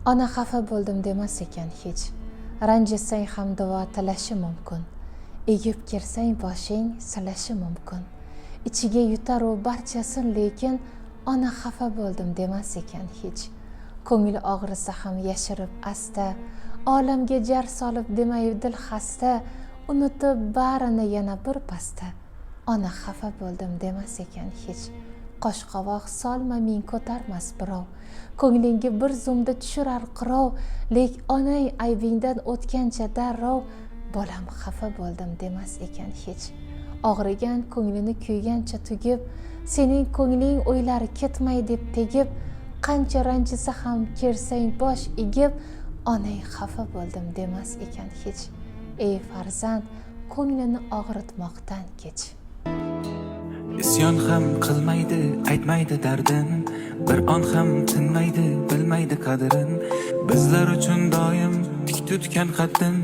Ona xafa bo'ldim demas ekan hech. Ranjisang ham duo tilashi mumkin. Egib kirsang boshing silashi mumkin. Ichiga yutar u barchasin, lekin ona xafa bo'ldim demas ekan hech. Ko'ngli og'risa ham yashirib asta, olamga jar solib demay dil xasta, unutib barini yana bir pasta. Ona xafa bo'ldim demas ekan hech. Qosh qovoq solma ming ko'tarmas birov. Ko'nglingga bir zumda tushirar qirov, lek onang aybingdan o'tgancha darrov bolam xafa bo'ldim demas ekan hech. Og'rigan ko'nglini kuygancha tugib, sening ko'ngling o'ylari ketmay deb tegib, qancha ranjisa ham kersang bosh egib, onang xafa bo'ldim demas ekan hech. Ey farzand, ko'nglini og'ritmoqdan kech. Isyon ham qilmaydi, aytmaydi dardin, bir on ham tinmaydi, bilmaydi qadrin. Bizlar uchun doim tik tutgan qaddin,